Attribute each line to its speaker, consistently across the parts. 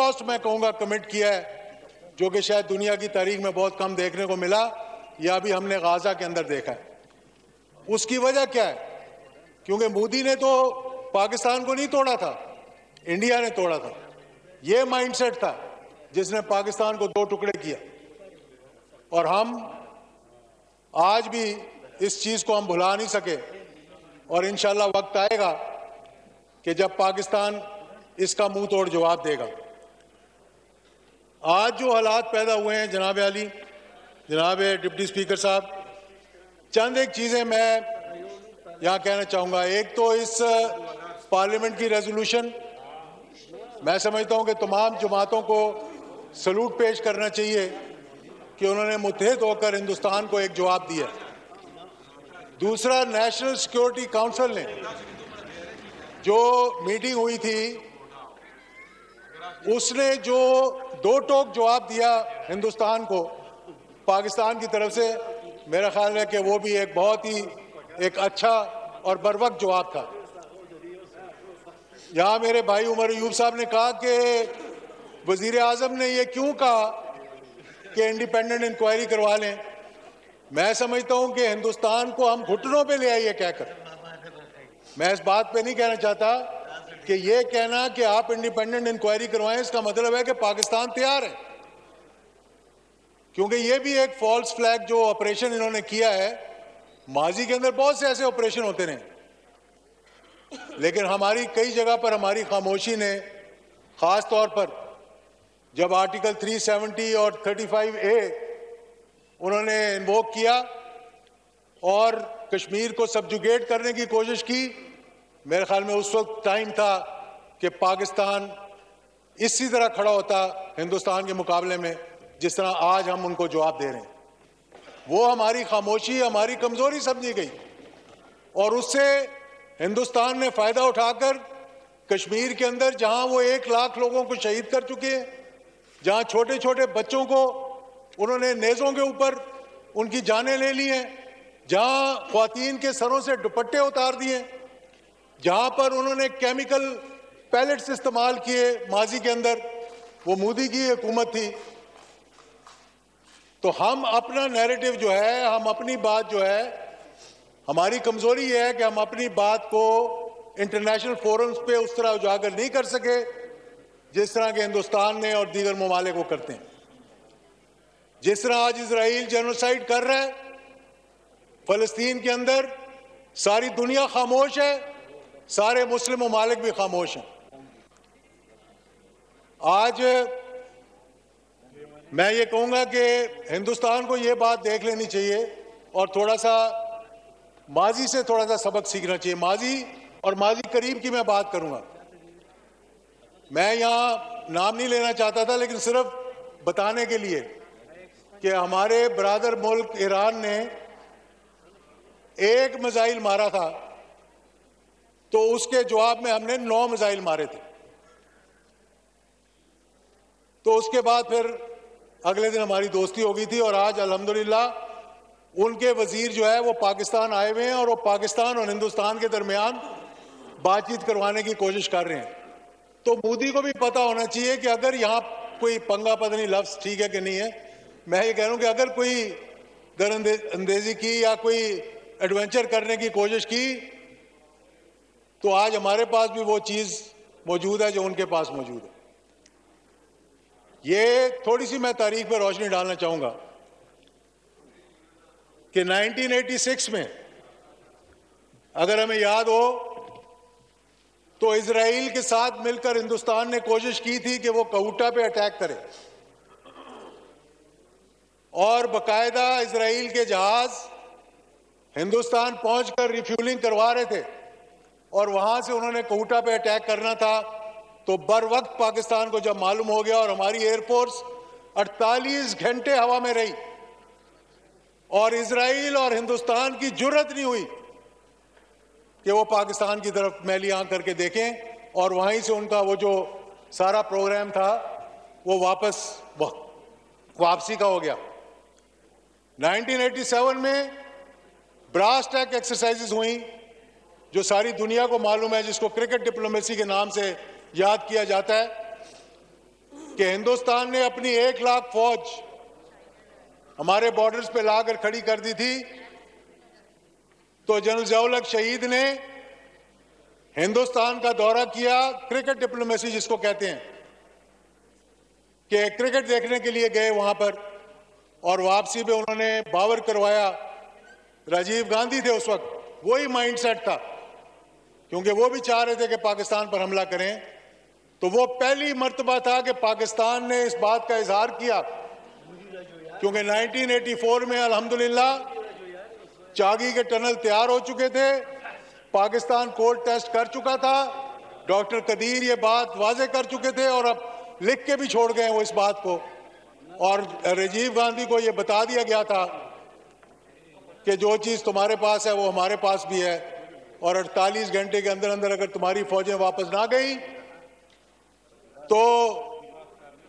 Speaker 1: Cost मैं कहूँगा commit किया है, जो कि शायद दुनिया की तारीख में बहुत कम देखने को मिला, या अभी हमने गाजा के अंदर देखा है। उसकी वजह क्या है? क्योंकि मोदी ने तो पाकिस्तान को नहीं तोड़ा था, इंडिया ने तोड़ा था। ये माइंडसेट था जिसने पाकिस्तान को दो टुकड़े किया। और हम आज भी इस चीज को हम भुला नहीं सके, और इंशाल्लाह वक्त आएगा कि जब पाकिस्तान इसका मुंह तोड़ जवाब देगा। आज जो हालात पैदा हुए हैं जनाब आली, जनाब डिप्टी स्पीकर साहब, चंद एक चीजें मैं यहां कहना चाहूंगा। एक तो इस पार्लियामेंट की रेजोल्यूशन, मैं समझता हूं कि तमाम जमातों को सलूट पेश करना चाहिए कि उन्होंने मुत्तहिद होकर हिंदुस्तान को एक जवाब दिया। दूसरा, नेशनल सिक्योरिटी काउंसिल ने जो मीटिंग हुई थी, उसने जो दो टोक जवाब दिया हिंदुस्तान को पाकिस्तान की तरफ से, मेरा ख्याल है कि वो भी एक बहुत ही एक अच्छा और बरवक्त जवाब था। यहां मेरे भाई उमर अयूब साहब ने कहा कि वजीर आजम ने ये क्यों कहा कि इंडिपेंडेंट इंक्वायरी करवा लें। मैं समझता हूं कि हिंदुस्तान को हम घुटनों पे ले आइए कहकर, मैं इस बात पे नहीं कहना चाहता कि ये कहना कि आप इंडिपेंडेंट इंक्वायरी करवाएं, इसका मतलब है कि पाकिस्तान तैयार है। क्योंकि ये भी एक फॉल्स फ्लैग जो ऑपरेशन इन्होंने किया है, माजी के अंदर बहुत से ऐसे ऑपरेशन होते रहे, लेकिन हमारी कई जगह पर हमारी खामोशी ने, खास तौर पर जब आर्टिकल 370 और 35A उन्होंने इन्वोक किया और कश्मीर को सबजुगेट करने की कोशिश की, मेरे ख्याल में उस वक्त टाइम था कि पाकिस्तान इसी तरह खड़ा होता हिंदुस्तान के मुकाबले में जिस तरह आज हम उनको जवाब दे रहे हैं। वो हमारी खामोशी, हमारी कमजोरी समझी गई, और उससे हिंदुस्तान ने फायदा उठाकर कश्मीर के अंदर, जहां वो 1 लाख लोगों को शहीद कर चुके हैं, जहां छोटे छोटे बच्चों को उन्होंने नेज़ों के ऊपर उनकी जानें ले ली हैं, जहां ख्वातीन के सरों से दुपट्टे उतार दिए, जहां पर उन्होंने केमिकल पैलेट्स इस्तेमाल किए माजी के अंदर, वो मोदी की हुकूमत थी। तो हम अपना नैरेटिव जो है, हम अपनी बात जो है, हमारी कमजोरी ये है कि हम अपनी बात को इंटरनेशनल फोरम्स पे उस तरह उजागर नहीं कर सके जिस तरह के हिंदुस्तान ने और दीगर ममालिक को करते हैं। जिस तरह आज इजराइल जेनोसाइड कर रहा है फलस्तीन के अंदर, सारी दुनिया खामोश है, सारे मुस्लिम ममालिक भी खामोश हैं। आज मैं ये कहूंगा कि हिंदुस्तान को ये बात देख लेनी चाहिए और थोड़ा सा माजी से थोड़ा सा सबक सीखना चाहिए। माजी और माजी करीब की मैं बात करूंगा। मैं यहां नाम नहीं लेना चाहता था, लेकिन सिर्फ बताने के लिए कि हमारे ब्रादर मुल्क ईरान ने एक मिसाइल मारा था, तो उसके जवाब में हमने 9 मिसाइल मारे थे। तो उसके बाद फिर अगले दिन हमारी दोस्ती हो गई थी, और आज अल्हम्दुलिल्लाह उनके वजीर जो है वो पाकिस्तान आए हुए हैं, और वो पाकिस्तान और हिंदुस्तान के दरमियान बातचीत करवाने की कोशिश कर रहे हैं। तो मोदी को भी पता होना चाहिए कि अगर यहाँ कोई पंगा, पता नहीं लफ्ज ठीक है कि नहीं है, मैं ये कह रहा हूं कि अगर कोई दरअंदेजी की या कोई एडवेंचर करने की कोशिश की, तो आज हमारे पास भी वो चीज मौजूद है जो उनके पास मौजूद है। ये थोड़ी सी मैं तारीख पर रोशनी डालना चाहूंगा कि 1986 में अगर हमें याद हो तो इजराइल के साथ मिलकर हिंदुस्तान ने कोशिश की थी कि वो कहूटा पे अटैक करे, और बकायदा इजराइल के जहाज हिंदुस्तान पहुंचकर रिफ्यूलिंग करवा रहे थे, और वहां से उन्होंने कहूटा पे अटैक करना था। तो बर वक्त पाकिस्तान को जब मालूम हो गया, और हमारी एयरफोर्स 48 घंटे हवा में रही, और इजराइल और हिंदुस्तान की जुर्रत नहीं हुई कि वो पाकिस्तान की तरफ मैली आंख करके देखें, और वहीं से उनका वो जो सारा प्रोग्राम था वो वापसी का हो गया। 1987 में ब्रास टैक एक्सरसाइजेस हुई, जो सारी दुनिया को मालूम है, जिसको क्रिकेट डिप्लोमेसी के नाम से याद किया जाता है। कि हिंदुस्तान ने अपनी 1 लाख फौज हमारे बॉर्डर्स पे लाकर खड़ी कर दी थी, तो जनरल ज़िया-उल-हक शहीद ने हिंदुस्तान का दौरा किया, क्रिकेट डिप्लोमेसी जिसको कहते हैं, कि क्रिकेट देखने के लिए गए वहां पर, और वापसी में उन्होंने बावर करवाया। राजीव गांधी थे उस वक्त, वही माइंडसेट था, क्योंकि वो भी चाह रहे थे कि पाकिस्तान पर हमला करें। तो वो पहली मर्तबा था कि पाकिस्तान ने इस बात का इजहार किया, क्योंकि 1984 में अल्हम्दुलिल्लाह चागी के टनल तैयार हो चुके थे, पाकिस्तान कोर्ट टेस्ट कर चुका था, डॉक्टर कदीर ये बात वाजे कर चुके थे और अब लिख के भी छोड़ गए वो इस बात को। और राजीव गांधी को ये बता दिया गया था कि जो चीज़ तुम्हारे पास है वो हमारे पास भी है, और 48 घंटे के अंदर अंदर अगर तुम्हारी फौजें वापस ना गई तो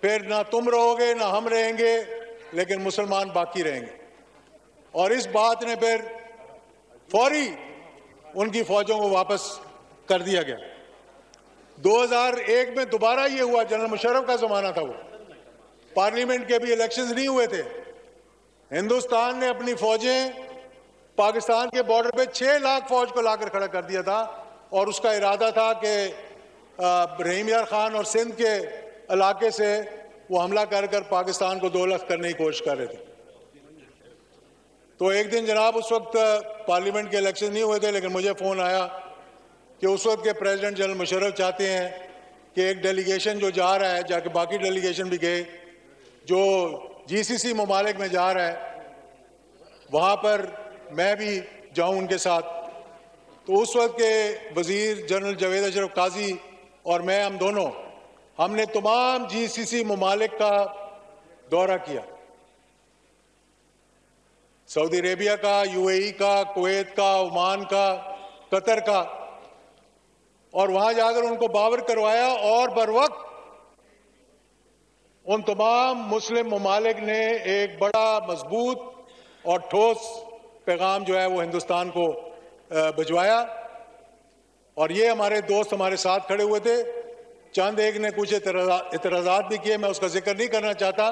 Speaker 1: फिर ना तुम रहोगे ना हम रहेंगे, लेकिन मुसलमान बाकी रहेंगे। और इस बात ने फिर फौरी उनकी फौजों को वापस कर दिया गया। 2001 में दोबारा ये हुआ, जनरल मुशर्रफ का जमाना था वो, पार्लियामेंट के भी इलेक्शंस नहीं हुए थे। हिंदुस्तान ने अपनी फौजें पाकिस्तान के बॉर्डर पे 6 लाख फौज को लाकर खड़ा कर दिया था, और उसका इरादा था कि रहीम यार खान और सिंध के इलाके से वो हमला कर कर पाकिस्तान को 2 लाख करने की कोशिश कर रहे थे। तो एक दिन जनाब उस वक्त पार्लियामेंट के इलेक्शन नहीं हुए थे, लेकिन मुझे फ़ोन आया कि उस वक्त के प्रेसिडेंट जनरल मुशर्रफ चाहते हैं कि एक डेलीगेशन जो जा रहा है, जाके बाकी डेलीगेशन भी गए, जो GCC ममालिक में जा रहा है, वहाँ पर मैं भी जाऊँ उनके साथ। तो उस वक्त के वज़ीर जनरल जावेद अशरफ काजी और मैं, हम दोनों, हमने तमाम GCC ममालिक का दौरा किया, सऊदी अरेबिया का, UAE का, कुवैत का, ओमान का, कतर का, और वहां जाकर उनको बावर करवाया। और बर वक्त उन तमाम मुस्लिम ममालिक ने एक बड़ा मजबूत और ठोस पैगाम जो है वो हिंदुस्तान को भिजवाया। और ये हमारे दोस्त हमारे साथ खड़े हुए थे। चंद एक ने कुछ इतराज़ात भी किए, मैं उसका जिक्र नहीं करना चाहता,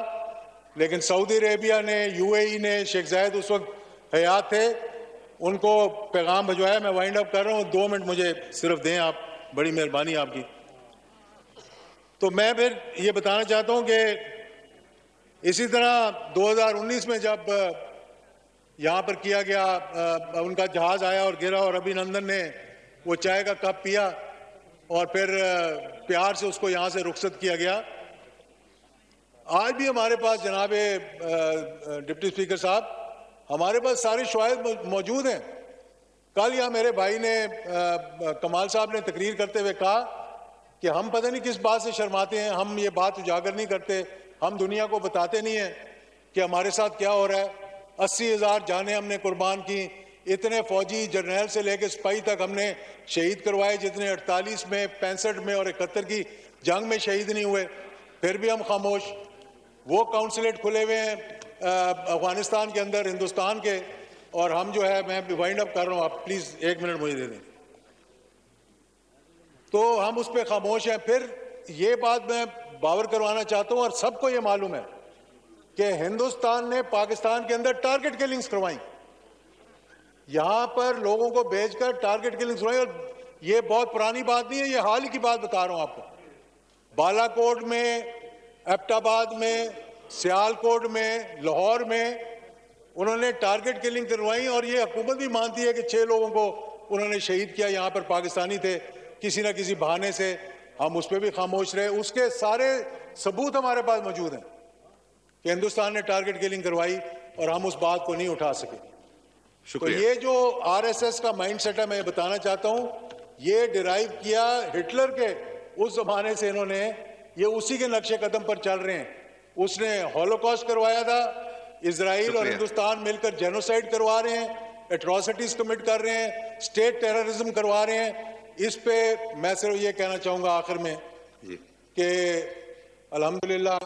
Speaker 1: लेकिन सऊदी अरेबिया ने, UAE ने, शेख जायद उस वक्त हयात थे, उनको पैगाम भिजवाया। मैं वाइंड अप कर रहा हूँ, 2 मिनट मुझे सिर्फ दें आप, बड़ी मेहरबानी आपकी। तो मैं फिर ये बताना चाहता हूँ कि इसी तरह 2019 में जब यहाँ पर किया गया, उनका जहाज़ आया और गिरा, और अभिनंदन ने वो चाय का कप पिया और फिर प्यार से उसको यहाँ से रुखसत किया गया। आज भी हमारे पास जनाब डिप्टी स्पीकर साहब, हमारे पास सारे शवाहिद मौजूद हैं। कल यहाँ मेरे भाई ने, कमाल साहब ने तकरीर करते हुए कहा कि हम पता नहीं किस बात से शर्माते हैं, हम ये बात उजागर नहीं करते, हम दुनिया को बताते नहीं हैं कि हमारे साथ क्या हो रहा है। 80,000 जानें हमने कुर्बान की, इतने फौजी जर्नैल से लेकर सिपाही तक हमने शहीद करवाए, जितने 48 में, 65 में और 71 की जंग में शहीद नहीं हुए, फिर भी हम खामोश। वो काउंसलेट खुले हुए हैं अफगानिस्तान के अंदर, हिंदुस्तान के, और हम जो है, मैं वाइंड अप कर रहा हूँ, आप प्लीज़ 1 मिनट मुझे दे दें। तो हम उस पर खामोश हैं। फिर ये बात मैं बावर करवाना चाहता हूँ, और सबको ये मालूम है कि हिंदुस्तान ने पाकिस्तान के अंदर टारगेट किलिंग्स करवाई, यहां पर लोगों को भेजकर टारगेट किलिंग्स करवाई। और ये बहुत पुरानी बात नहीं है, ये हाल ही की बात बता रहा हूं आपको। बालाकोट में, एबटाबाद में, सियालकोट में, लाहौर में उन्होंने टारगेट किलिंग करवाई, और ये हुकूमत भी मानती है कि 6 लोगों को उन्होंने शहीद किया, यहां पर पाकिस्तानी थे, किसी ना किसी बहाने से हम उस पर भी खामोश रहे। उसके सारे सबूत हमारे पास मौजूद हैं कि हिंदुस्तान ने टारगेट किलिंग करवाई, और हम उस बात को नहीं उठा सके। तो ये जो RSS का माइंड सेट है, मैं बताना चाहता हूं, ये डिराइव किया हिटलर के उस जमाने से, इन्होंने ये उसी के नक्शे कदम पर चल रहे हैं। उसने हॉलोकॉस्ट करवाया था, इजराइल और हिंदुस्तान मिलकर जेनोसाइड करवा रहे हैं, एट्रोसिटीज कमिट कर रहे हैं, स्टेट टेररिज्म करवा रहे हैं। इस पे मैं सिर्फ ये कहना चाहूंगा आखिर में कि अल्हम्दुलिल्लाह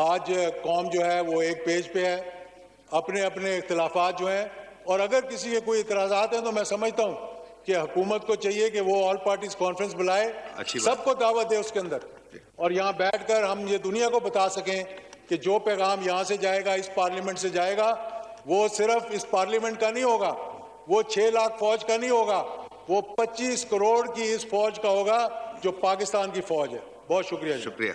Speaker 1: आज कौम जो है वो एक पेज पे है, अपने अपने इख्तिलाफात जो हैं, और अगर किसी के कोई इतराज़ात हैं तो मैं समझता हूँ कि हुकूमत को चाहिए कि वो ऑल पार्टीज कॉन्फ्रेंस बुलाए, सबको दावत दे उसके अंदर, और यहाँ बैठकर हम ये दुनिया को बता सकें कि जो पैगाम यहाँ से जाएगा, इस पार्लियामेंट से जाएगा, वो सिर्फ इस पार्लियामेंट का नहीं होगा, वो 6 लाख फौज का नहीं होगा, वो 25 करोड़ की इस फौज का होगा जो पाकिस्तान की फौज है। बहुत शुक्रिया।
Speaker 2: शुक्रिया।